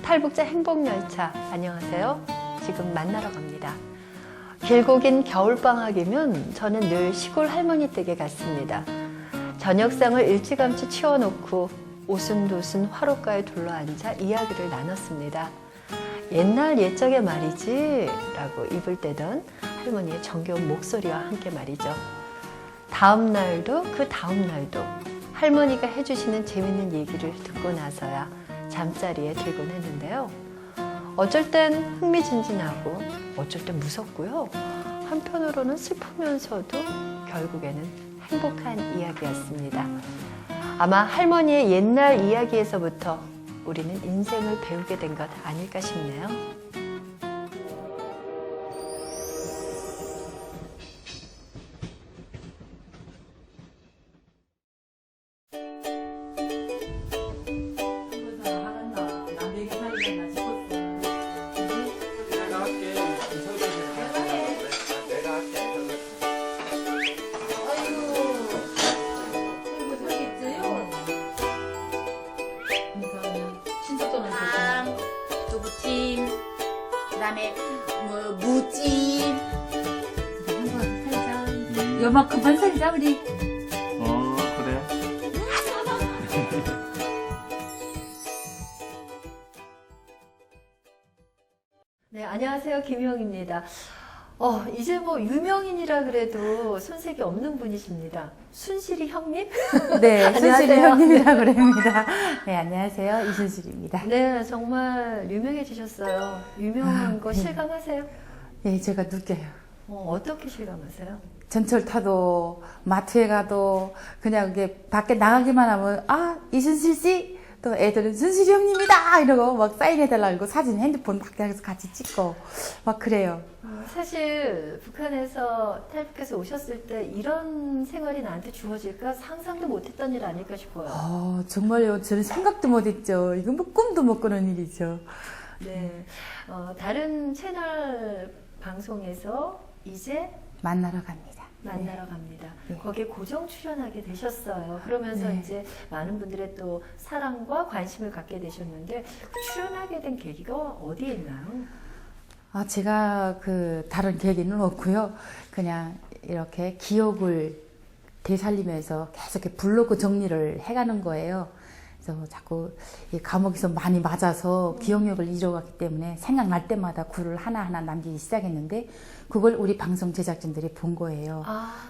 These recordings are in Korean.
탈북자 행복열차, 안녕하세요. 지금 만나러 갑니다. 길고 긴 겨울방학이면 저는 늘 시골 할머니 댁에 갔습니다. 저녁상을 일찌감치 치워놓고 오순도순 화롯가에 둘러앉아 이야기를 나눴습니다. 옛날 옛적에 말이지 라고 입을 떼던 할머니의 정겨운 목소리와 함께 말이죠. 다음 날도 그 다음 날도 할머니가 해주시는 재밌는 얘기를 듣고 나서야 잠자리에 들곤 했는데요. 어쩔 땐 흥미진진하고 어쩔 땐 무섭고요. 한편으로는 슬프면서도 결국에는 행복한 이야기였습니다. 아마 할머니의 옛날 이야기에서부터 우리는 인생을 배우게 된 것 아닐까 싶네요. 그다음에 뭐 무찜 한번 살자. 요만큼만 살자 우리. 그래. 네, 안녕하세요. 김희영입니다. 이제 뭐 유명인이라 그래도 손색이 없는 분이십니다. 순실이 형님? 네, 순실이 안녕하세요. 형님이라고 그럽니다. 네, 안녕하세요. 이순실입니다. 네, 정말 유명해지셨어요. 유명한 거 네. 실감하세요? 네, 제가 느껴요. 어떻게 실감하세요? 전철 타도 마트에 가도 그냥 이게 밖에 나가기만 하면 이순실 씨, 또 애들은 순실이 형님이다 이러고 막 사인해달라고 사진 핸드폰 밖에서 같이 찍고 막 그래요. 사실 북한에서 탈북해서 오셨을 때 이런 생활이 나한테 주어질까 상상도 못했던 일 아닐까 싶어요. 정말요. 저는 생각도 못했죠. 이건 뭐 꿈도 못 꾸는 일이죠. 네, 다른 채널 방송에서 이제 만나러 갑니다. 만나러 갑니다. 네. 거기에 고정 출연하게 되셨어요. 그러면서 네. 이제 많은 분들의 또 사랑과 관심을 갖게 되셨는데 출연하게 된 계기가 어디에 있나요? 제가 다른 계기는 없고요. 그냥 이렇게 기억을 되살리면서 계속 이렇게 블로그 정리를 해가는 거예요. 그래서 자꾸 이 감옥에서 많이 맞아서 기억력을 잃어갔기 때문에 생각날 때마다 글을 하나하나 남기기 시작했는데 그걸 우리 방송 제작진들이 본 거예요.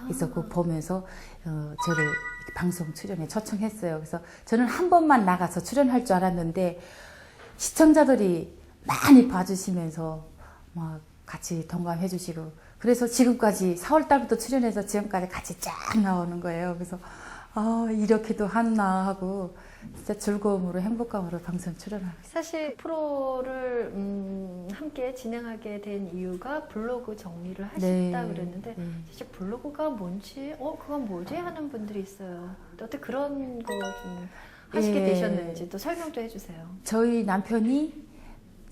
그래서 그거 보면서 저를 방송 출연에 초청했어요. 그래서 저는 한 번만 나가서 출연할 줄 알았는데 시청자들이 많이 봐주시면서 막 같이 동감해 주시고 그래서 지금까지 4월 달부터 출연해서 지금까지 같이 쫙 나오는 거예요. 그래서 이렇게도 하나 하고 진짜 즐거움으로 행복감으로 방송 출연하고 있어요. 사실 프로를 함께 진행하게 된 이유가 블로그 정리를 하셨다 네. 그랬는데 네. 사실 블로그가 뭔지 그건 뭐지 하는 분들이 있어요. 어떻게 그런 거 좀 하시게 예. 되셨는지 또 설명도 해주세요. 저희 남편이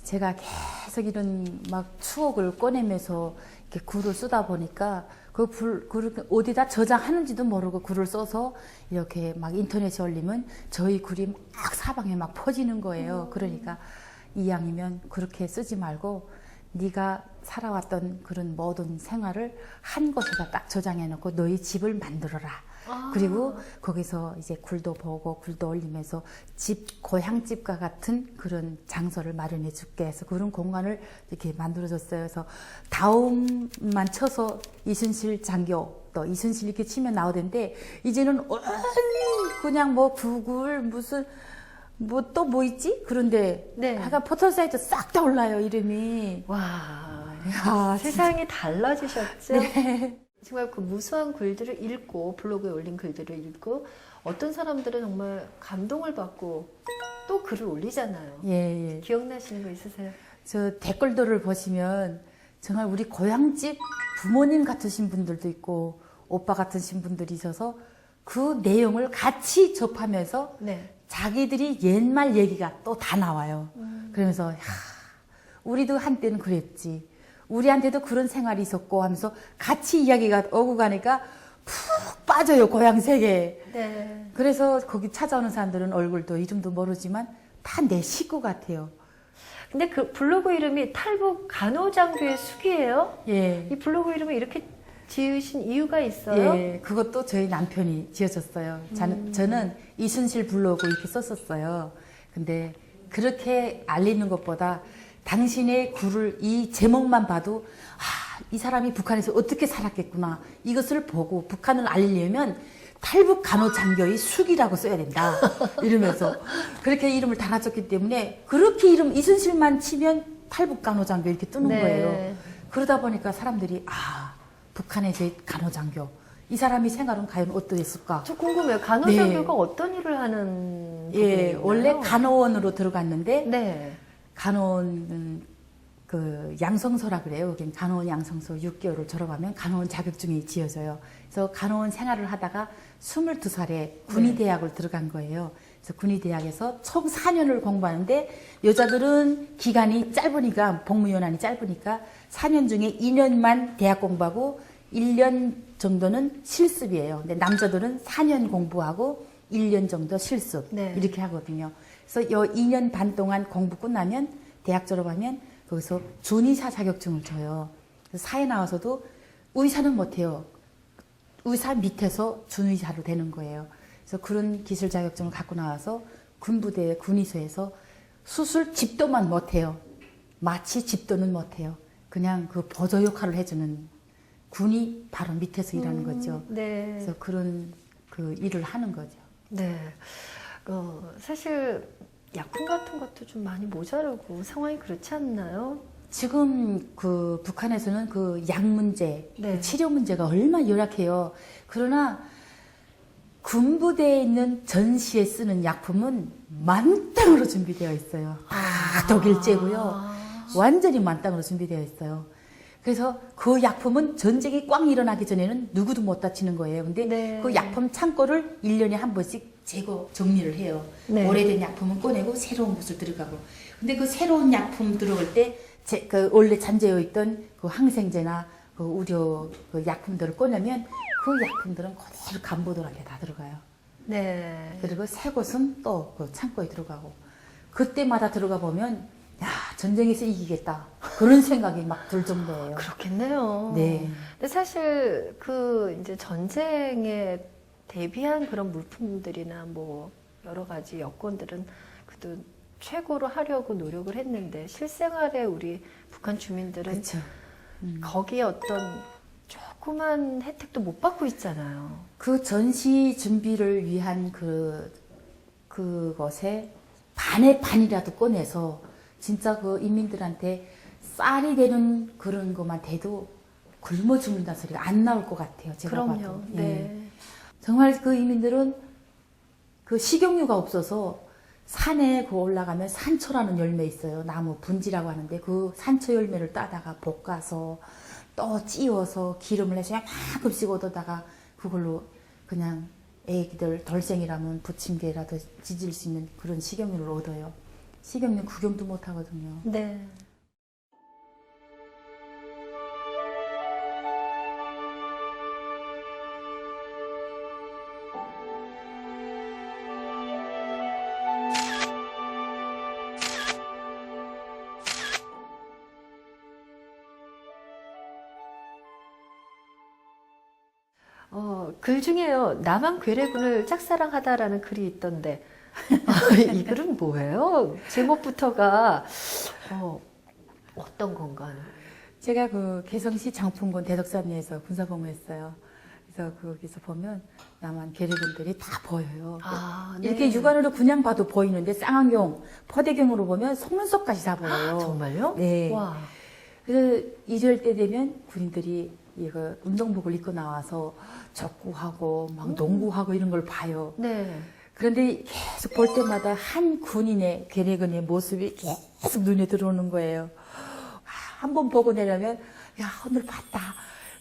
제가 계속 이런 막 추억을 꺼내면서 이렇게 글을 쓰다 보니까 글을 어디다 저장하는지도 모르고 글을 써서 이렇게 막 인터넷에 올리면 저희 글이 막 사방에 막 퍼지는 거예요. 그러니까 이왕이면 그렇게 쓰지 말고 네가 살아왔던 그런 모든 생활을 한 곳에다 딱 저장해 놓고 너희 집을 만들어라. 그리고 거기서 이제 글도 보고 글도 올리면서 고향집과 같은 그런 장소를 마련해 줄게 해서 그런 공간을 이렇게 만들어줬어요. 그래서 다음만 쳐서 이순실 장교 또 이순실 이렇게 치면 나오던데 이제는 그냥 뭐 구글 무슨 뭐 또 뭐 있지? 그런데 네. 하여간 포털 사이트 싹 다 올라요 이름이. 와, 세상이 달라지셨죠? 네. 정말 그 무수한 글들을 읽고 블로그에 올린 글들을 읽고 어떤 사람들은 정말 감동을 받고 또 글을 올리잖아요. 예. 기억나시는 거 있으세요? 저 댓글들을 보시면 정말 우리 고향집 부모님 같으신 분들도 있고 오빠 같으신 분들이 있어서 그 내용을 같이 접하면서 네. 자기들이 옛말 얘기가 또 다 나와요. 그러면서 우리도 한때는 그랬지. 우리한테도 그런 생활이 있었고 하면서 같이 이야기가 오고 가니까 푹 빠져요, 고향 세계에. 네. 그래서 거기 찾아오는 사람들은 얼굴도 이름도 모르지만 다 내 식구 같아요. 근데 그 블로그 이름이 탈북 간호장교의 숙이에요? 예. 이 블로그 이름을 이렇게 지으신 이유가 있어요? 예, 그것도 저희 남편이 지어줬어요. 저는 이순실 블로그 이렇게 썼었어요. 근데 그렇게 알리는 것보다 당신의 글을 이 제목만 봐도 이 사람이 북한에서 어떻게 살았겠구나. 이것을 보고 북한을 알리려면 탈북 간호장교의 숙이라고 써야 된다. 이러면서 그렇게 이름을 달아줬기 때문에 그렇게 이름 이순실만 치면 탈북 간호장교 이렇게 뜨는 네. 거예요. 그러다 보니까 사람들이 북한의 제 간호장교 이 사람이 생활은 과연 어떠했을까? 저 궁금해요. 간호장교가 어떤 일을 하는 예, 분이에요? 원래 간호원으로 들어갔는데 네. 간호원 그 양성소라 그래요. 여긴 간호원 양성소 6개월을 졸업하면 간호원 자격증이 지어져요. 그래서 간호원 생활을 하다가 22살에 군의대학을 들어간 거예요. 그래서 군의대학에서 총 4년을 공부하는데 여자들은 기간이 짧으니까 복무연한이 짧으니까 4년 중에 2년만 대학 공부하고 1년 정도는 실습이에요. 근데 남자들은 4년 공부하고 1년 정도 실습 네. 이렇게 하거든요. 그래서 요 2년 반 동안 공부 끝나면 대학 졸업하면 거기서 준의사 자격증을 줘요. 그래서 사회 나와서도 의사는 못해요. 의사 밑에서 준의사로 되는 거예요. 그래서 그런 기술 자격증을 갖고 나와서 군부대 군의소에서 수술 집도만 못해요. 마취 집도는 못해요. 그냥 그 보조 역할을 해주는 군이 바로 밑에서 일하는 거죠. 네. 그래서 그런 그 일을 하는 거죠. 네. 사실 약품 같은 것도 좀 많이 모자르고 상황이 그렇지 않나요? 지금 그 북한에서는 그 약 문제, 네. 그 치료 문제가 얼마나 열악해요. 그러나 군부대에 있는 전시에 쓰는 약품은 만땅으로 준비되어 있어요. 독일제고요. 완전히 만땅으로 준비되어 있어요. 그래서 그 약품은 전쟁이 꽝 일어나기 전에는 누구도 못 다치는 거예요. 근데 네. 그 약품 창고를 1년에 한 번씩 재고 정리를 해요. 네. 오래된 약품은 꺼내고 새로운 것을 들어가고. 근데 그 새로운 약품 들어올 때 그 원래 잔재어 있던 그 항생제나 그 의료 그 약품들을 꺼내면 그 약품들은 그대로 간부들한테 다 들어가요. 네. 그리고 새 것은 또 그 창고에 들어가고. 그때마다 들어가 보면 야, 전쟁에서 이기겠다. 그런 생각이 막 들 정도예요. 그렇겠네요. 네. 근데 사실 그 이제 전쟁에 대비한 그런 물품들이나 뭐 여러 가지 여건들은 그래도 최고로 하려고 노력을 했는데 실생활에 우리 북한 주민들은 그렇죠. 거기에 어떤 조그만 혜택도 못 받고 있잖아요. 그 전시 준비를 위한 그것에 반의 반이라도 꺼내서 진짜 그 인민들한테 쌀이 되는 그런 것만 돼도 굶어 죽는다는 소리가 안 나올 것 같아요. 제가 그럼요. 봐도. 네. 예. 정말 그 인민들은 그 식용유가 없어서 산에 그 올라가면 산초라는 열매 있어요. 나무 분지라고 하는데 그 산초 열매를 따다가 볶아서 또 찌워서 기름을 내서 요만큼씩 얻어다가 그걸로 그냥 애기들 돌생이라면 부침개라도 지질 수 있는 그런 식용유를 얻어요. 식용유 구경도 못 하거든요. 네. 글 중에요. 남한 괴뢰군을 짝사랑하다라는 글이 있던데 이 글은 뭐예요? 제목부터가 어떤 건가요? 제가 그 개성시 장풍군 대덕산리에서 군사복무했어요. 그래서 거기서 보면 남한 괴뢰군들이 다 보여요. 네. 이렇게 육안으로 그냥 봐도 보이는데 쌍안경, 포대경으로 보면 속눈썹까지 다 보여요. 정말요? 네. 와. 그래서 이럴 때 되면 군인들이 이거 운동복을 입고 나와서 족구하고 막 농구하고 이런 걸 봐요. 네. 그런데 계속 볼 때마다 한 군인의 괴뢰군의 모습이 계속 눈에 들어오는 거예요. 한 번 보고 내려면 야 오늘 봤다.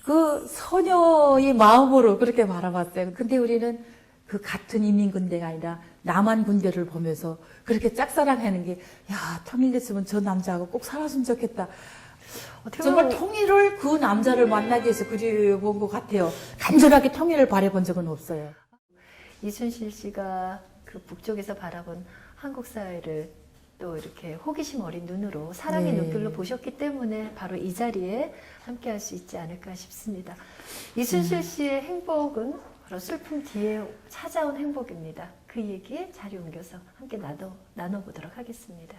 그 소녀의 마음으로 그렇게 바라봤어요. 근데 우리는 그 같은 인민군대가 아니라 남한 군대를 보면서 그렇게 짝사랑하는 게 야 통일됐으면 저 남자하고 꼭 살았으면 좋겠다. 정말 통일을 그 남자를 만나기 위해서 그려본 것 같아요. 간절하게 통일을 바라본 적은 없어요. 이순실 씨가 그 북쪽에서 바라본 한국 사회를 또 이렇게 호기심 어린 눈으로 사랑의 네. 눈길로 보셨기 때문에 바로 이 자리에 함께 할 수 있지 않을까 싶습니다. 이순실 씨의 행복은 바로 슬픔 뒤에 찾아온 행복입니다. 그 얘기 자리 옮겨서 함께 나눠보도록 하겠습니다.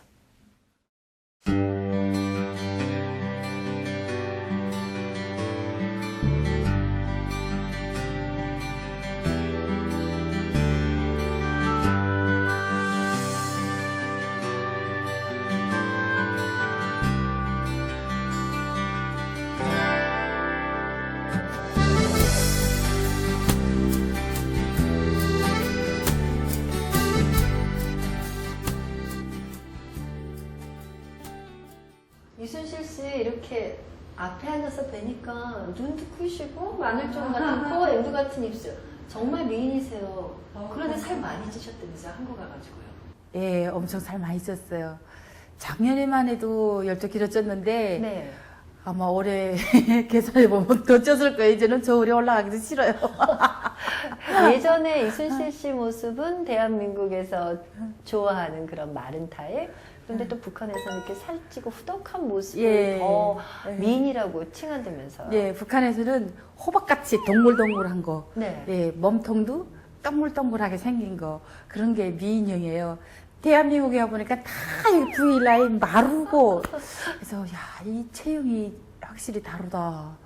이순실 씨 이렇게 앞에 앉아서 뵈니까 눈도 크시고 마늘종 같은 코, 앵두 같은 입술 정말 미인이세요. 그런데 살 많이 찌셨다면서요? 한국 가가지고요. 예, 엄청 살 많이 쪘어요. 작년에만 해도 12kg 쪘는데 네. 아마 올해 계산해 보면 더 쪘을 거예요. 이제는 저울에 올라가기도 싫어요. 예전에 이순실 씨 모습은 대한민국에서 좋아하는 그런 마른 타입. 그런데 또 북한에서는 이렇게 살찌고 후덕한 모습을 예. 더 예. 미인이라고 칭한다면서요. 예, 북한에서는 호박같이 동글동글한 거, 네. 예, 몸통도 동글동글하게 생긴 거, 그런 게 미인형이에요. 대한민국에 와보니까 다 V라인 마르고, 그래서, 야, 이 체형이 확실히 다르다.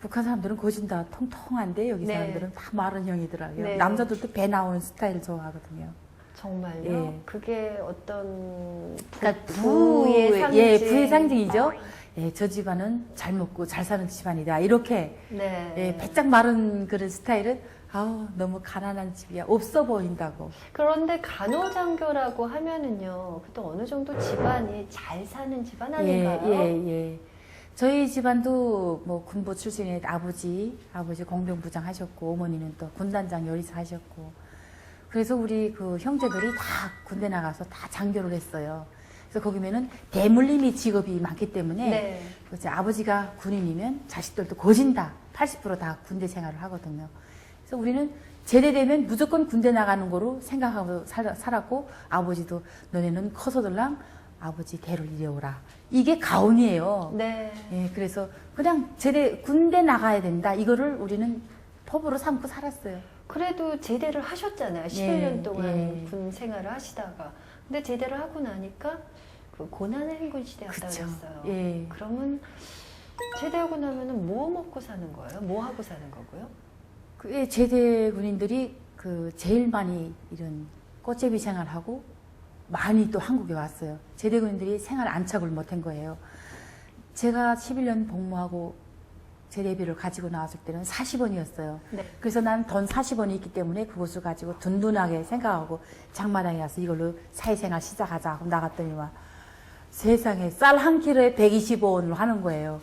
북한 사람들은 거진 다 통통한데, 여기 네. 사람들은 다 마른 형이더라고요. 네. 남자들도 배 나오는 스타일 좋아하거든요. 정말요? 예. 그게 어떤 그러니까 부의 상징. 예, 부의 상징이죠. 예, 저 집안은 잘 먹고 잘 사는 집안이다. 이렇게 네. 예, 배짝 마른 그런 스타일은 아우 너무 가난한 집이야. 없어 보인다고. 그런데 간호장교라고 하면은요, 또 어느 정도 집안이 잘 사는 집안 아닌가요? 예. 저희 집안도 뭐 군부 출신의 아버지 공병부장 하셨고 어머니는 또 군단장 요리사 하셨고 그래서 우리 그 형제들이 다 군대 나가서 다 장교를 했어요. 그래서 거기면은 대물림이 직업이 많기 때문에 네. 그래서 아버지가 군인이면 자식들도 거진 다 80% 군대 생활을 하거든요. 그래서 우리는 제대되면 무조건 군대 나가는 거로 생각하고 살았고 아버지도 너네는 커서들랑 아버지 대를 이어오라. 이게 가온이에요. 네. 예, 그래서 그냥 군대 나가야 된다. 이거를 우리는 법으로 삼고 살았어요. 그래도 제대를 하셨잖아요. 11년 예, 동안 예. 군 생활을 하시다가. 근데 제대를 하고 나니까 그 고난의 행군 시대였다고 그쵸. 그랬어요. 예. 그러면 제대하고 나면은 뭐 먹고 사는 거예요? 뭐 하고 사는 거고요? 그 제대 군인들이 그 제일 많이 이런 꽃제비 생활하고 많이 또 한국에 왔어요. 제대 군인들이 생활 안착을 못한 거예요. 제가 11년 복무하고 제대비를 가지고 나왔을 때는 40원이었어요. 네. 그래서 난 돈 40원이 있기 때문에 그것을 가지고 든든하게 생각하고 장마당에 가서 이걸로 사회생활 시작하자 하고 나갔더니만 세상에 쌀 한 킬로에 125원을 하는 거예요.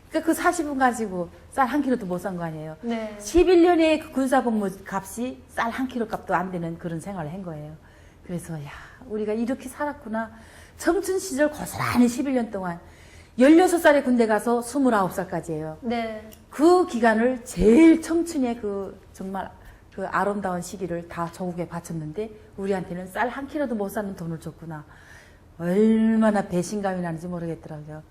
그러니까 그 40원 가지고 쌀 한 킬로도 못 산 거 아니에요. 네. 11년의 그 군사복무 값이 쌀 한 킬로 값도 안 되는 그런 생활을 한 거예요. 그래서 야 우리가 이렇게 살았구나. 청춘 시절 고스란히 11년 동안 16살에 군대 가서 29살까지예요. 네. 그 기간을 제일 청춘의 그 정말 그 아름다운 시기를 다 조국에 바쳤는데 우리한테는 쌀 한 킬로도 못 사는 돈을 줬구나. 얼마나 배신감이 나는지 모르겠더라고요.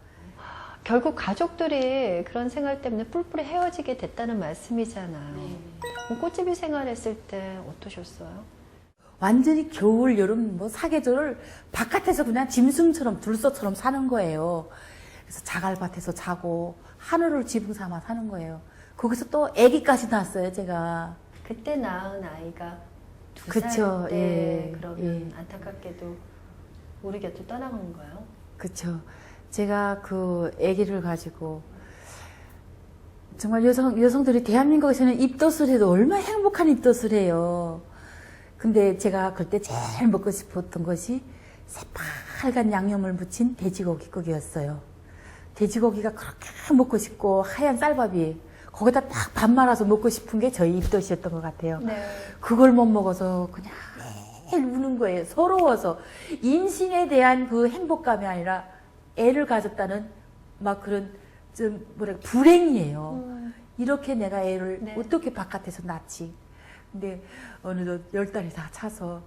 결국 가족들이 그런 생활 때문에 뿔뿔이 헤어지게 됐다는 말씀이잖아요. 그럼 꽃집이 생활했을 때 어떠셨어요? 완전히 겨울, 여름, 뭐 사계절을 바깥에서 그냥 짐승처럼 들소처럼 사는 거예요. 그래서 자갈밭에서 자고 하늘을 지붕 삼아 사는 거예요. 거기서 또 아기까지 낳았어요, 제가. 그때 낳은 아이가 두 그쵸, 살 때 예, 그러면 안타깝게도 우리 곁을 떠나간 건가요? 그쵸. 제가 그 아기를 가지고 정말 여성들이 대한민국에서는 입덧을 해도 얼마나 행복한 입덧을 해요. 근데 제가 그때 제일 먹고 싶었던 것이 새빨간 양념을 묻힌 돼지고기국이었어요. 돼지고기가 그렇게 먹고 싶고 하얀 쌀밥이 거기다 딱 밥 말아서 먹고 싶은 게 저희 입덧이었던 것 같아요. 네. 그걸 못 먹어서 그냥 매일 우는 거예요. 서러워서. 임신에 대한 그 행복감이 아니라 애를 가졌다는 막 그런 좀 뭐랄까 불행이에요. 이렇게 내가 애를 네. 어떻게 바깥에서 낳지. 근데 어느덧 10달이 다 차서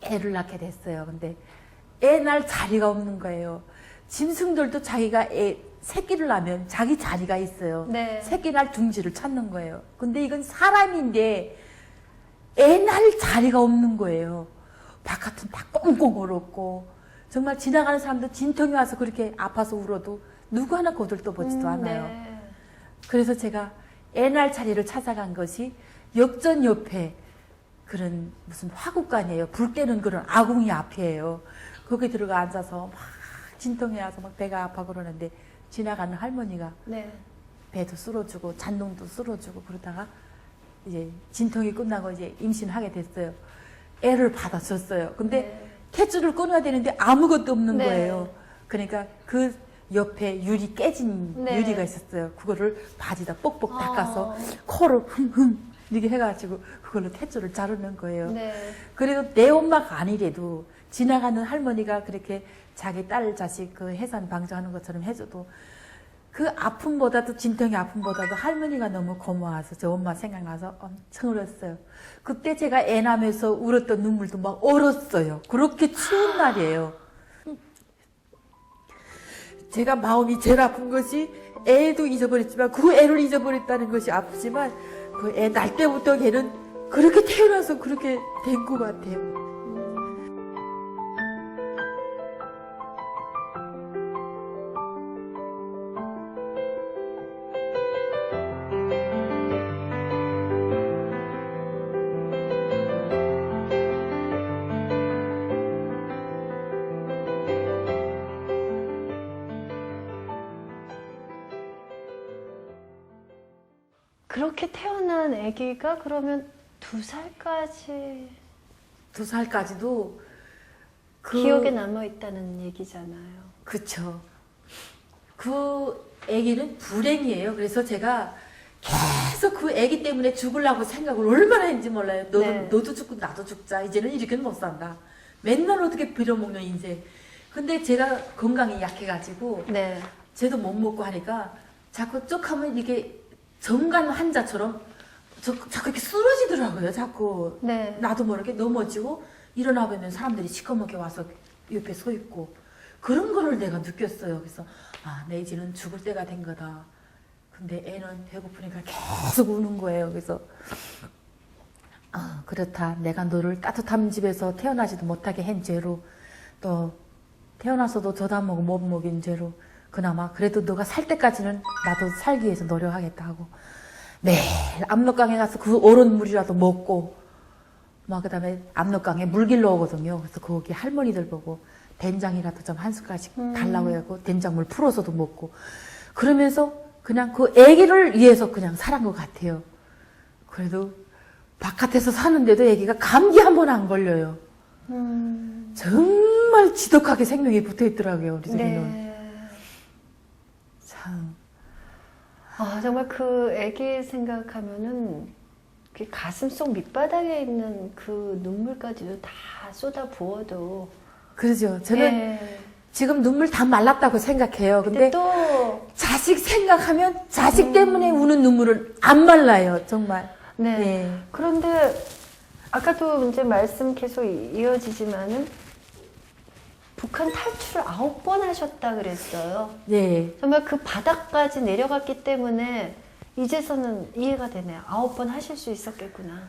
애를 낳게 됐어요. 근데 애 낳을 자리가 없는 거예요. 짐승들도 자기가 새끼를 낳으면 자기 자리가 있어요. 네. 새끼 낳을 둥지를 찾는 거예요. 근데 이건 사람인데 애 낳을 자리가 없는 거예요. 바깥은 다 꽁꽁 얼었고 정말 지나가는 사람도 진통이 와서 그렇게 아파서 울어도 누구 하나 거들떠보지도 않아요. 네. 그래서 제가 애 낳을 자리를 찾아간 것이 역전 옆에 그런 무슨 화국간이에요. 불 때는 그런 아궁이 앞이에요. 거기 들어가 앉아서 막 진통이 와서 막 배가 아파 그러는데 지나가는 할머니가 네. 배도 쓸어주고 잔동도 쓸어주고 그러다가 이제 진통이 끝나고 이제 임신하게 됐어요. 애를 받아줬어요. 근데 네. 탯줄을 끊어야 되는데 아무것도 없는 네. 거예요. 그러니까 그 옆에 유리 깨진 네. 유리가 있었어요. 그거를 바지다 뽁뽁 닦아서 아. 코를 흠흠 이렇게 해가지고 그걸로 탯줄을 자르는 거예요. 네. 그래도 내 엄마가 아니래도 지나가는 할머니가 그렇게 자기 딸 자식 그 해산 방조하는 것처럼 해줘도 그 아픔보다도 진통의 아픔보다도 할머니가 너무 고마워서 저 엄마 생각나서 엄청 울었어요. 그때 제가 애 낳으면서 울었던 눈물도 막 얼었어요. 그렇게 추운 날이에요. 제가 마음이 제일 아픈 것이 애도 잊어버렸지만 그 애를 잊어버렸다는 것이 아프지만 그 애 날 때부터 걔는 그렇게 태어나서 그렇게 된 것 같아요. 그렇게 태어난 아기가 그러면 2살까지 2살까지도 기억에 남아 있다는 얘기잖아요. 그쵸. 그 아기는 불행이에요. 그래서 제가 계속 그 아기 때문에 죽으려고 생각을 얼마나 했는지 몰라요. 네. 너도 죽고 나도 죽자. 이제는 이렇게는 못 산다. 맨날 어떻게 빌어먹는 인생. 근데 제가 건강이 약해가지고 네. 쟤도 못 먹고 하니까 자꾸 쭉 하면 이게 정간 환자처럼 자꾸 이렇게 쓰러지더라고요. 자꾸 네. 나도 모르게 넘어지고 일어나보면 사람들이 시커멓게 와서 옆에 서 있고 그런 거를 내가 느꼈어요. 그래서 내 이제는 죽을 때가 된 거다. 근데 애는 배고프니까 계속 우는 거예요. 그래서 그렇다. 내가 너를 따뜻한 집에서 태어나지도 못하게 한 죄로 또 태어나서도 저도 안 먹고 못 먹인 죄로 그나마 그래도 너가 살 때까지는 나도 살기 위해서 노력하겠다 하고 매일 압록강에 가서 그 얼은 물이라도 먹고 막 그다음에 압록강에 물 길러 오거든요. 그래서 거기 할머니들 보고 된장이라도 좀 한 숟갈씩 달라고 하고 된장물 풀어서도 먹고 그러면서 그냥 그 아기를 위해서 그냥 살한 것 같아요. 그래도 바깥에서 사는데도 아기가 감기 한 번 안 걸려요. 정말 지독하게 생명이 붙어 있더라고요. 우리 집에는. 네. 참. 정말 그 아기 생각하면은 그 가슴 속 밑바닥에 있는 그 눈물까지도 다 쏟아 부어도 그러죠. 저는 네. 지금 눈물 다 말랐다고 생각해요. 근데 또 자식 생각하면 자식 때문에 우는 눈물은 안 말라요. 정말. 네. 네. 그런데 아까도 이제 말씀 계속 이어지지만은 북한 탈출을 9번 하셨다 그랬어요. 네. 정말 그 바닥까지 내려갔기 때문에 이제서는 이해가 되네요. 9번 하실 수 있었겠구나.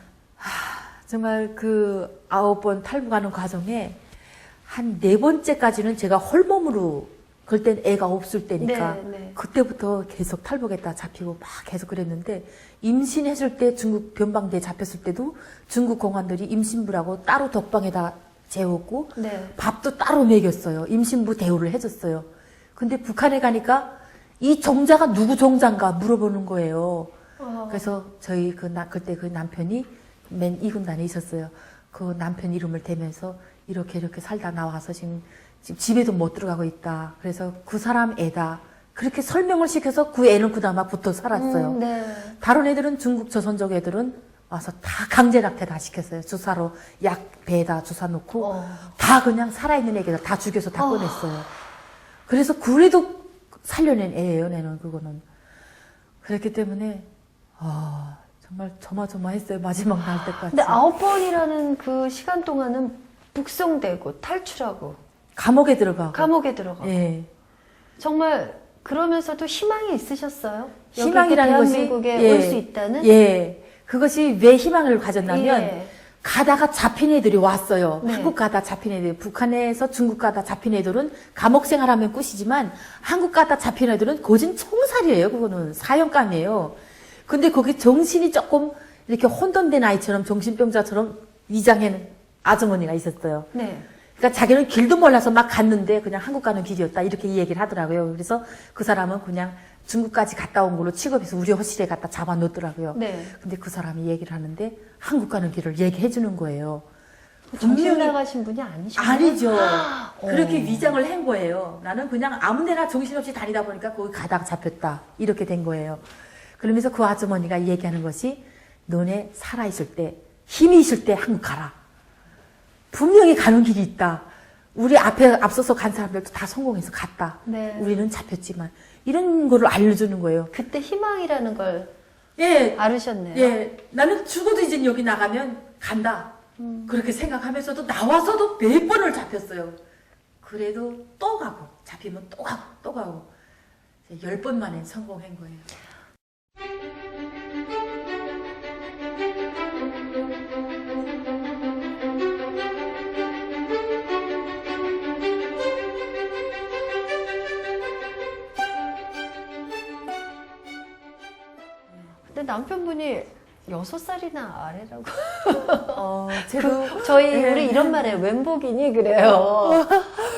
정말 그 9번 탈북하는 과정에 한 4번째까지는 제가 홀몸으로 그럴 땐 애가 없을 때니까 네, 네. 그때부터 계속 탈북했다 잡히고 막 계속 그랬는데 임신했을 때 중국 변방대에 잡혔을 때도 중국 공안들이 임신부라고 따로 독방에다 재웠고 네. 밥도 따로 먹였어요. 임신부 대우를 해줬어요. 근데 북한에 가니까 이 종자가 누구 종자인가 물어보는 거예요. 그래서 저희 그때 그 남편이 맨 2군단에 있었어요. 그 남편 이름을 대면서 이렇게 살다 나와서 지금 집에도 못 들어가고 있다. 그래서 그 사람 애다. 그렇게 설명을 시켜서 그 애는 그나마 붙어 살았어요. 네. 다른 애들은 중국 조선족 애들은 와서 다 강제 낙태 다 시켰어요. 주사로 약 배에다 주사 놓고 다 그냥 살아있는 애기들 다 죽여서 다 꺼냈어요. 그래서 그래도 살려낸 애예요. 내는 그거는. 그렇기 때문에 정말 조마조마했어요. 마지막 날 때까지. 근데 9번이라는 그 시간 동안은 북송되고 탈출하고 감옥에 들어가고. 감옥에 들어가고 예. 정말 그러면서도 희망이 있으셨어요? 희망이라는 여기 것이 대한민국에 예, 올 수 있다는? 예. 그것이 왜 희망을 가졌냐면 예. 가다가 잡힌 애들이 왔어요. 네. 한국 가다 잡힌 애들, 북한에서 중국 가다 잡힌 애들은 감옥 생활하면 끝이지만 한국 가다 잡힌 애들은 고진 총살이에요. 그거는 사형감이에요. 근데 거기 정신이 조금 이렇게 혼돈된 아이처럼 정신병자처럼 위장해는 아주머니가 있었어요. 네. 그러니까 자기는 길도 몰라서 막 갔는데 그냥 한국 가는 길이었다 이렇게 이 얘기를 하더라고요. 그래서 그 사람은 그냥 중국까지 갔다 온 걸로 취급해서 우리 허실에 갖다 잡아놓더라고요. 네. 근데 그 사람이 얘기를 하는데 한국 가는 길을 얘기해 주는 거예요. 정신 분명히 나가신 분이 아니셨나요? 아니죠. 어. 그렇게 위장을 한 거예요. 나는 그냥 아무데나 정신없이 다니다 보니까 거기 가다가 잡혔다. 이렇게 된 거예요. 그러면서 그 아주머니가 얘기하는 것이 너네 살아있을 때 힘이 있을 때 한국 가라. 분명히 가는 길이 있다. 우리 앞서서 간 사람들도 다 성공해서 갔다. 네. 우리는 잡혔지만 이런 거를 알려주는 거예요. 그때 희망이라는 걸 예, 알으셨네요. 예. 나는 죽어도 이제 여기 나가면 간다. 그렇게 생각하면서도 나와서도 몇 번을 잡혔어요. 그래도 또 가고 잡히면 또 가고 또 가고 10번 만에 성공한 거예요. 근데 남편분이 6살이나 아래라고. 제가 저희 예. 우리 이런 말에 웬복이니 그래요.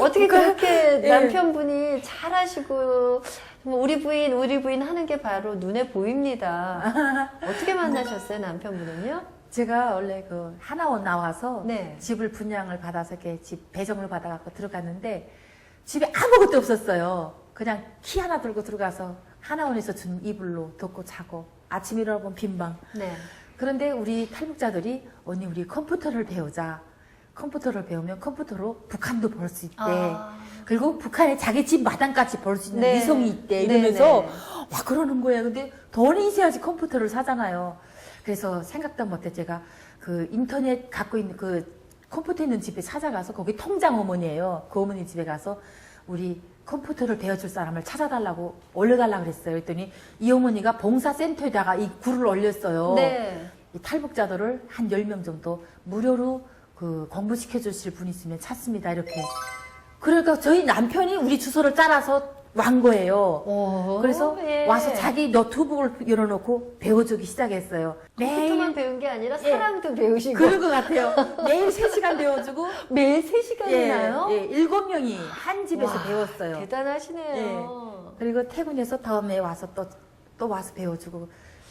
어떻게 그렇게 예. 남편분이 잘하시고 정말 우리 부인 하는 게 바로 눈에 보입니다. 어떻게 만나셨어요, 남편분은요? 제가 원래 그 하나원 나와서 네. 집을 분양을 받아서 이렇게 집 배정을 받아갖고 들어갔는데 집에 아무것도 없었어요. 그냥 키 하나 들고 들어가서 하나원에서 준 이불로 덮고 자고 아침 일어나면 빈방. 네. 그런데 우리 탈북자들이 언니 우리 컴퓨터를 배우자. 컴퓨터를 배우면 컴퓨터로 북한도 볼 수 있대. 아. 그리고 북한에 자기 집 마당까지 볼 수 있는 네. 위성이 있대. 네, 이러면서 네. 와 그러는 거예요. 근데 돈이 있어야지 컴퓨터를 사잖아요. 그래서 생각도 못해 제가 그 인터넷 갖고 있는 그 컴퓨터 있는 집에 찾아가서 거기 통장 어머니예요. 그 어머니 집에 가서 우리 컴퓨터를 배워줄 사람을 찾아달라고 올려달라고 그랬어요. 그랬더니 이 어머니가 봉사센터에다가 이 글을 올렸어요. 네. 이 탈북자들을 한 10명 정도 무료로 그 공부시켜 주실 분 있으면 찾습니다. 이렇게. 그러니까 저희 남편이 우리 주소를 따라서 완 거예요. 오, 그래서 예. 와서 자기 노트북을 열어놓고 배워주기 시작했어요. 컴퓨터만 배운 게 아니라 예. 사랑도 배우시고 그런 것 같아요. 매일 3시간 배워주고 매일 3시간이나요? 예, 7명이 한 집에서 와, 배웠어요. 대단하시네요. 그리고 퇴근해서 다음에 와서 또 와서 배워주고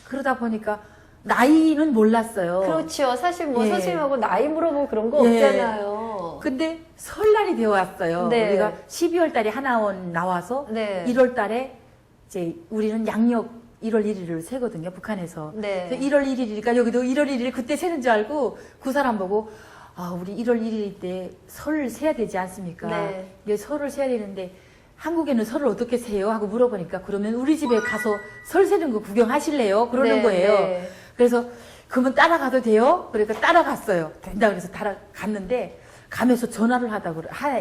그러다 보니까 나이는 몰랐어요. 그렇죠. 사실 뭐 예. 선생님하고 나이 물어보고 그런 거 예. 없잖아요. 근데 설날이 되어 왔어요. 네. 우리가 12월 달에 하나원 나와서 네. 1월 달에 이제 우리는 양력 1월 1일을 세거든요. 북한에서. 네. 그래서 1월 1일이니까 여기도 1월 1일 그때 세는 줄 알고 그 사람 보고 아, 우리 1월 1일 때 설을 세야 되지 않습니까? 네. 이게 설을 세야 되는데 한국에는 설을 어떻게 세요? 하고 물어보니까 그러면 우리 집에 가서 설 세는 거 구경하실래요? 그러는 네, 거예요. 네. 그래서 그러면 따라가도 돼요? 그러니까 따라갔어요. 된다 그래서 따라갔는데 가면서 전화를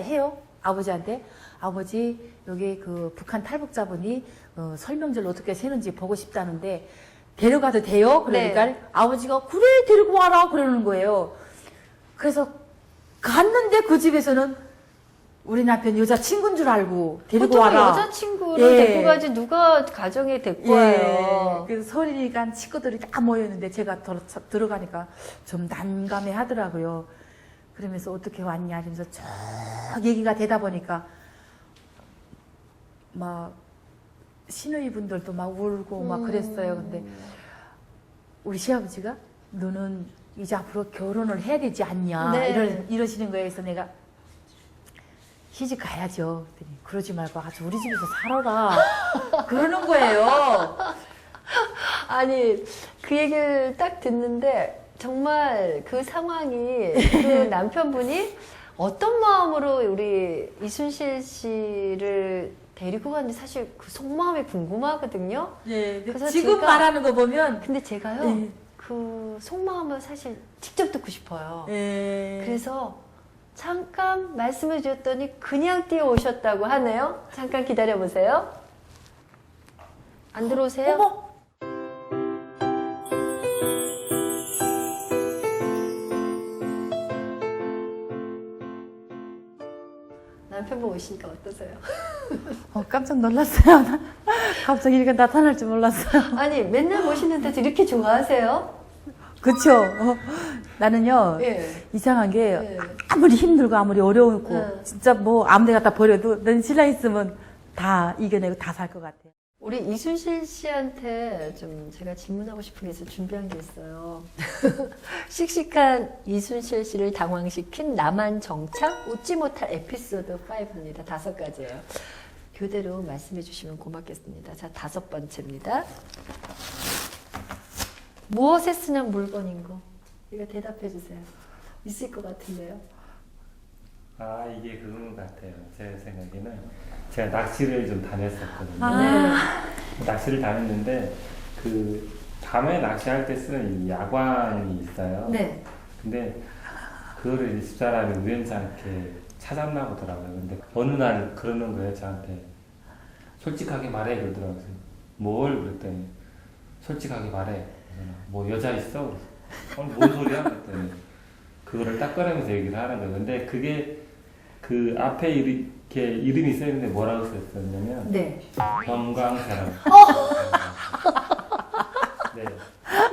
해요. 아버지한테. 아버지 여기 그 북한 탈북자분이 설명절 어떻게 세는지 보고 싶다는데 데려가도 돼요? 그러니까 네. 아버지가 그래 데리고 와라 그러는 거예요. 그래서 갔는데 그 집에서는 우리 남편 여자친구인 줄 알고 데리고 보통 와라. 여자친구를 예. 데리고 가지 누가 가정에 데리고 와요. 그래서 설이니까 친구들이 다 모였는데 제가 들어가니까 좀 난감해 하더라고요. 그러면서 어떻게 왔냐 이러면서 쭉 얘기가 되다 보니까 막 시누이분들도 막 울고 막 그랬어요. 근데 우리 시아버지가 너는 이제 앞으로 결혼을 해야 되지 않냐 네. 이러시는 거예요. 그래서 내가 시집 가야죠. 그랬더니 그러지 말고 아주 우리 집에서 살아라. 그러는 거예요. 아니 그 얘기를 딱 듣는데 정말 그 상황이 그 남편분이 어떤 마음으로 우리 이순실 씨를 데리고 갔는지 사실 그 속마음이 궁금하거든요. 예, 그래서 지금 제가- 말하는 거 보면 근데 제가요 예. 그 속마음을 사실 직접 듣고 싶어요. 예. 그래서 잠깐 말씀해 주셨더니 그냥 뛰어오셨다고 하네요. 잠깐 기다려 보세요. 안 들어오세요? 어머! 남편분 오시니까 어떠세요? 깜짝 놀랐어요. 갑자기 이렇게 나타날 줄 몰랐어요. 아니 맨날 모시는데도 이렇게 좋아하세요? 그쵸? 나는요, 예. 이상한 게 예. 아무리 힘들고 아무리 어려우고 진짜 뭐 아무 데 갖다 버려도 난 신랑 있으면 다 이겨내고 다 살 것 같아요. 우리 이순실 씨한테 좀 제가 질문하고 싶은 게 있어서 준비한 게 있어요. 씩씩한 이순실 씨를 당황시킨 나만 정착 웃지 못할 에피소드 5입니다. 5가지예요. 교대로 말씀해 주시면 고맙겠습니다. 자, 5번째입니다. 무엇에 쓰는 물건인 거? 이거 대답해 주세요. 있을 것 같은데요. 아, 이게 그런 것 같아요. 제 생각에는 제가 낚시를 좀 다녔었거든요. 낚시를 다녔는데 그 밤에 낚시할 때 쓰는 이 야광이 있어요. 네. 근데 그거를 이제 집사람이 우연치 않게 찾았나 보더라고요. 근데 어느 날 그러는 거예요, 저한테. 솔직하게 말해 그러더라고요. 뭘 그랬더니 솔직하게 말해. 그래서 뭐 여자 있어? 뭔 소리야? 그랬더니 그거를 딱 꺼내면서 얘기를 하는 거예요. 근데 그게 그 앞에 이렇게 이름이 써있는데 뭐라고 써있었냐면 네. 병광사랑. 네.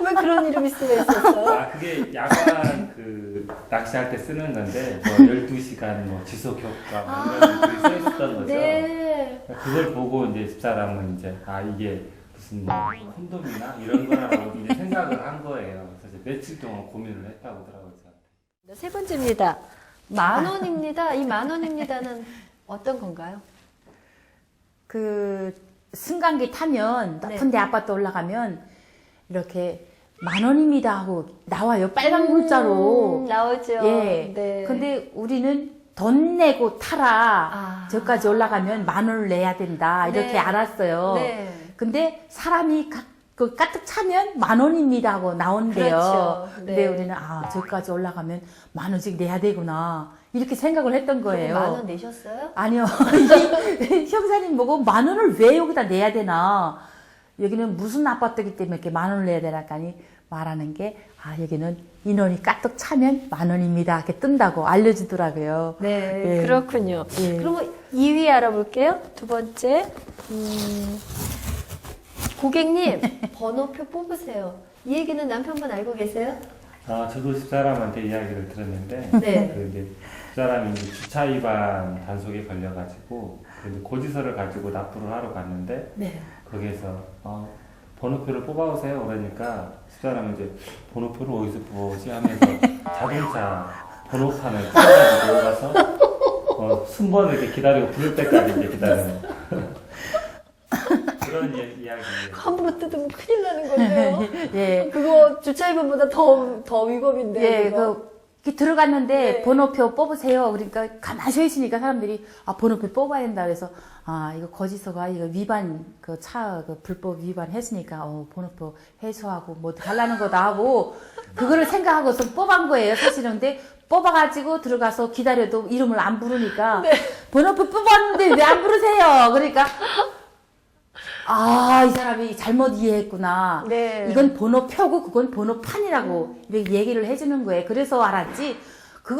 왜 그런 이름이 쓰여 있었어요? 아, 그게 야간 그 낚시할 때 쓰는 건데 뭐 12시간 뭐 지속 효과 뭐 이런 것들이 써 있었던 거죠. 네. 그걸 보고 이제 집사람은 이제 아 이게 무슨 뭐 콘돔이나 이런 거라고 이제 생각을 한 거예요. 그래서 이제 며칠 동안 고민을 했다고 하더라고요. 저한테. 세 번째입니다. 10,000원입니다. 이 10,000원입니다는 어떤 건가요? 그 승강기 타면 네. 높은 데 아파트 올라가면 이렇게 10,000원입니다 하고 나와요. 빨간 문자로. 나오죠. 예. 네. 근데 우리는 돈 내고 타라. 아. 저까지 올라가면 10,000원을 내야 된다. 이렇게 네. 알았어요. 네. 근데 사람이 그 가득 차면 10,000원입니다 하고 나온대요. 그렇죠. 네. 근데 우리는 저기까지 올라가면 10,000원씩 내야 되구나. 이렇게 생각을 했던 거예요. 10,000원 내셨어요? 아니요. 이 형사님 보고 10,000원을 왜 여기다 내야 되나. 여기는 무슨 아파트이기 때문에 이렇게 10,000원을 내야 되나 하니 말하는 게 여기는 인원이 가득 차면 10,000원입니다. 이렇게 뜬다고 알려주더라고요. 네, 예. 그렇군요. 예. 그러면 2위 알아볼게요. 두 번째. 고객님, 번호표 뽑으세요. 이 얘기는 남편분 알고 계세요? 아 저도 집사람한테 이야기를 들었는데 네. 그 이제 집사람이 이제 주차 위반 단속에 걸려가지고 그 이제 고지서를 가지고 납부를 하러 갔는데 네. 거기에서 번호표를 뽑아오세요 그러니까 집사람은 이제 번호표를 어디서 뽑아오지 하면서 자동차 번호판을 찾아가지고 가서 순번을 이렇게 기다리고 부를 때까지 이제 기다려요. 그런 이야기예요. 함부로 뜯으면 큰일 나는 건데요. 예. 그거 주차위반보다 더 위법인데요. 예, 그거. 이렇게 들어갔는데 네. 번호표 뽑으세요. 그러니까 가만히 서 있으니까 사람들이 번호표 뽑아야 된다 그래서 이거 거지서가 이거 위반 그 차 그 불법 위반했으니까 번호표 해소하고 뭐 달라는 거다 하고 그거를 생각하고서 뽑은 거예요. 사실은 근데 뽑아가지고 들어가서 기다려도 이름을 안 부르니까 번호표 뽑았는데 왜 안 부르세요? 그러니까 이 사람이 잘못 이해했구나. 네. 이건 번호표고 그건 번호판이라고 이렇게 얘기를 해주는 거예요. 그래서 알았지.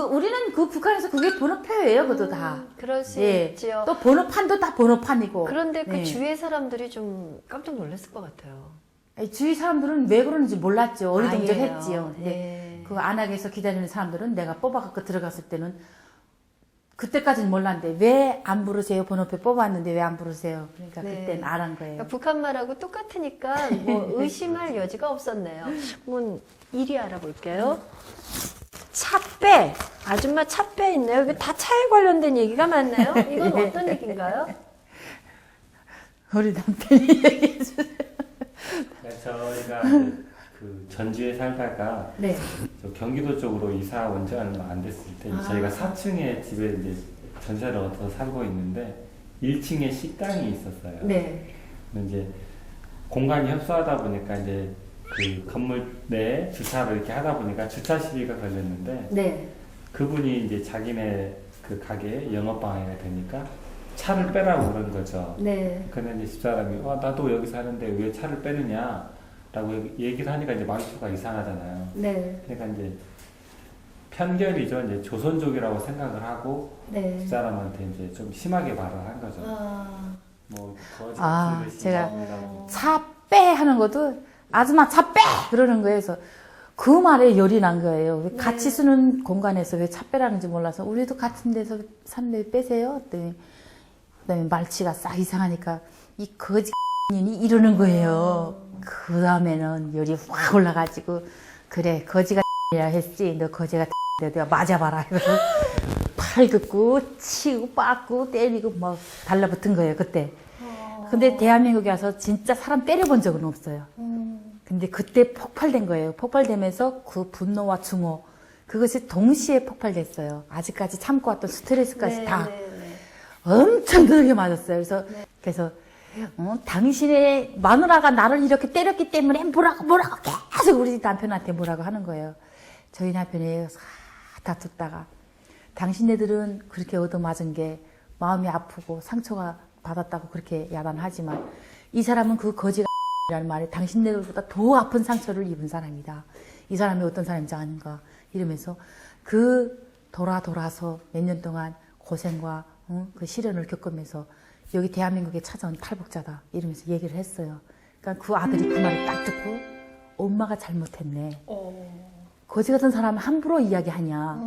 우리는 그 북한에서 그게 번호표예요. 그것도 다. 그럴 수 예. 있지요. 또 번호판도 다 번호판이고. 그런데 그 네. 주위의 사람들이 좀 깜짝 놀랐을 것 같아요. 주위 사람들은 왜 그러는지 몰랐죠. 어리둥절했지요. 아니에요. 근데 네. 그 안악에서 기다리는 사람들은 내가 뽑아갖고 들어갔을 때는 그때까지는 몰랐는데 왜 안 부르세요? 번호표 뽑았는데 왜 안 부르세요? 그러니까 네. 그때는 알은 거예요. 그러니까 북한말하고 똑같으니까 뭐 의심할 여지가 없었네요. 그럼 1위 알아볼게요. 차빼. 아줌마 차빼 있네요. 이게 다 차에 관련된 얘기가 많네요. 이건 어떤 얘기인가요? 우리 남편이 얘기해 주세요. 저희가 이제 그 전주에 살다가 네. 저 경기도 쪽으로 이사 온 지 얼마 안 됐을 때 저희가 4층에 집에 이제 전세를 얻어서 살고 있는데 1층에 식당이 있었어요. 네. 근데 이제 공간이 협소하다 보니까 이제 그 건물 내에 주차를 이렇게 하다 보니까 주차 시비가 걸렸는데 네. 그분이 이제 자기네 그 가게에 영업방해가 되니까 차를 빼라고 그런 거죠. 네. 근데 이제 집사람이 나도 여기 사는데 왜 차를 빼느냐 라고 얘기를 하니까 이제 말투가 이상하잖아요. 네. 그러니까 이제 편견이죠. 이제 조선족이라고 생각을 하고 네. 집사람한테 이제 좀 심하게 말을 한 거죠. 아. 뭐 거짓 아, 들으시냐고. 제가 차 빼 하는 것도 아줌마 차 빼! 그러는 거예요. 그래서 그 말에 열이 난 거예요. 왜 네. 같이 쓰는 공간에서 왜 차 빼라는지 몰라서 우리도 같은 데서 사는데 왜 빼세요? 그다음에 말치가 싹 이상하니까 이 거지 년이 이러는 거예요. 그 다음에는 열이 확 올라가지고 그래 거지가 이라 했지 너 거지가 내가 맞아봐라. 그래서 팔 긋고 치고 빠고 때리고 막 달라붙은 거예요 그때. 근데 대한민국에 와서 진짜 사람 때려본 적은 없어요. 근데 그때 폭발된 거예요. 폭발되면서 그 분노와 증오 그것이 동시에 폭발됐어요. 아직까지 참고 왔던 스트레스까지 다 엄청 크게 맞았어요. 그래서 당신의 마누라가 나를 이렇게 때렸기 때문에 뭐라고 계속 우리 남편한테 뭐라고 하는 거예요. 저희 남편이 다 듣다가 당신네들은 그렇게 얻어맞은 게 마음이 아프고 상처가 받았다고 그렇게 야단하지만 이 사람은 그 거지가 라는 말에 당신네들보다 더 아픈 상처를 입은 사람이다. 이 사람이 어떤 사람인지 아는가 이러면서 그 돌아서 몇 년 동안 고생과 그 시련을 겪으면서 여기 대한민국에 찾아온 탈북자다 이러면서 얘기를 했어요. 그러니까 그 아들이 그 말을 딱 듣고 엄마가 잘못했네. 거지 같은 사람 함부로 이야기하냐.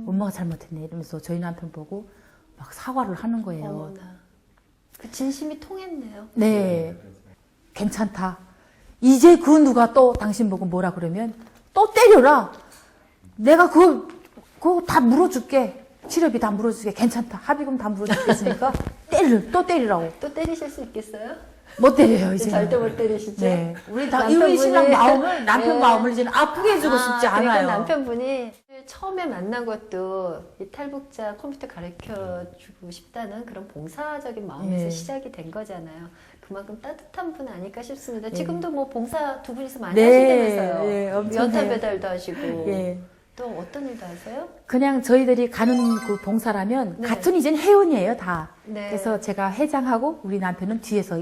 엄마가 잘못했네 이러면서 저희 남편 보고 막 사과를 하는 거예요. 어머나. 그 진심이 통했네요. 네. 괜찮다. 이제 그 누가 또 당신 보고 뭐라 그러면 또 때려라. 내가 그거 다 물어줄게. 치료비 다 물어줄게. 괜찮다. 합의금 다 물어주겠으니까 또 때리라고. 또 때리실 수 있겠어요? 못 때려요, 이제. 절대 못 때리시죠? 네. 우리 다 남편분이- 이우리 신랑 마음을, 남편 네. 마음을 이제는 아프게 해주고 싶지 않아요. 그러니까 남편분이 처음에 만난 것도 이 탈북자 컴퓨터 가르쳐 주고 싶다는 그런 봉사적인 마음에서 네. 시작이 된 거잖아요. 그만큼 따뜻한 분 아닐까 싶습니다. 네. 지금도 뭐 봉사 두 분이서 많이 네. 하시다면서요. 네, 엄청 연탄 해요. 배달도 하시고. 예. 또 어떤 일도 하세요? 그냥 저희들이 가는 그 봉사라면 네. 같은 이제는 회원이에요, 다. 네. 그래서 제가 회장하고 우리 남편은 뒤에서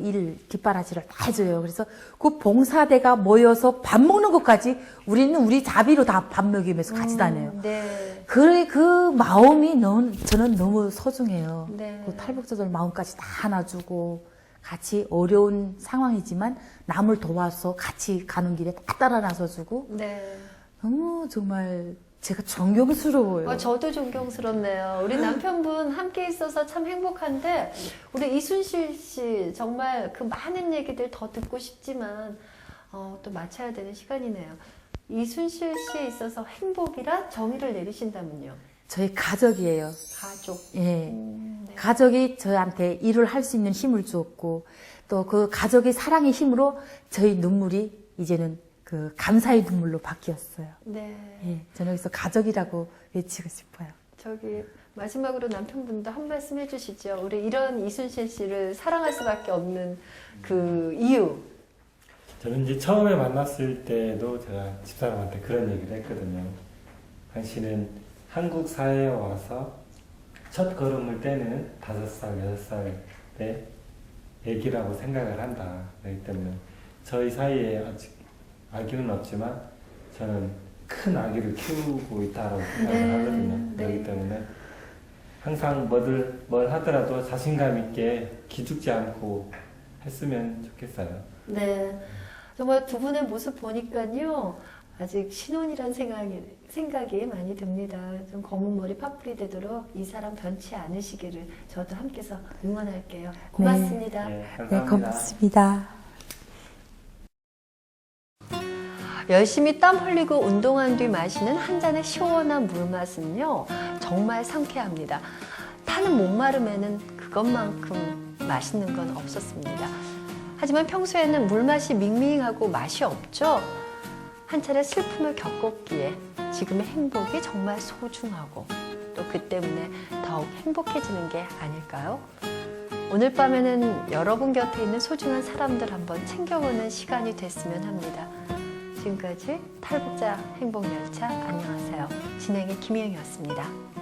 뒷바라지를 다 해줘요. 그래서 그 봉사대가 모여서 밥 먹는 것까지 우리는 우리 자비로 다 밥 먹이면서 같이 다녀요. 네. 그 마음이 저는 너무 소중해요. 네. 그 탈북자들 마음까지 다 안아주고 같이 어려운 상황이지만 남을 도와서 같이 가는 길에 다 따라 나서주고 네. 너무 정말 제가 존경스러워요. 저도 존경스럽네요. 우리 남편분 함께 있어서 참 행복한데 우리 이순실 씨 정말 그 많은 얘기들 더 듣고 싶지만 또 마쳐야 되는 시간이네요. 이순실 씨에 있어서 행복이라 정의를 내리신다면요. 저희 가족이에요. 가족. 예. 네. 가족이 저한테 일을 할 수 있는 힘을 주었고 또 그 가족의 사랑의 힘으로 저희 눈물이 이제는 그 감사의 눈물로 바뀌었어요. 네. 예, 저는 여기서 가족이라고 외치고 싶어요. 저기 마지막으로 남편분도 한 말씀 해주시죠. 우리 이런 이순실 씨를 사랑할 수밖에 없는 그 이유. 저는 이제 처음에 만났을 때도 제가 집사람한테 그런 얘기를 했거든요. 당신은 한국 사회에 와서 첫 걸음을 떼는 5살, 6살의 애기라고 생각을 한다. 그렇기 때문에 저희 사이에 아직 아기는 없지만 저는 큰 아기를 키우고 있다고 생각을 네, 하거든요. 네. 그렇기 때문에 항상 뭘 하더라도 자신감 있게 기죽지 않고 했으면 좋겠어요. 네. 정말 두 분의 모습 보니까요. 아직 신혼이란 생각이 많이 듭니다. 좀 검은 머리 파뿌리 되도록 이 사람 변치 않으시기를 저도 함께서 응원할게요. 고맙습니다. 네, 네, 감사합니다. 고맙습니다. 열심히 땀 흘리고 운동한 뒤 마시는 한 잔의 시원한 물맛은요, 정말 상쾌합니다. 타는 목마름에는 그것만큼 맛있는 건 없었습니다. 하지만 평소에는 물맛이 밍밍하고 맛이 없죠? 한 차례 슬픔을 겪었기에 지금의 행복이 정말 소중하고 또 그 때문에 더욱 행복해지는 게 아닐까요? 오늘 밤에는 여러분 곁에 있는 소중한 사람들 한번 챙겨보는 시간이 됐으면 합니다. 지금까지 탈북자 행복열차 안녕하세요. 진행의 김희영이었습니다.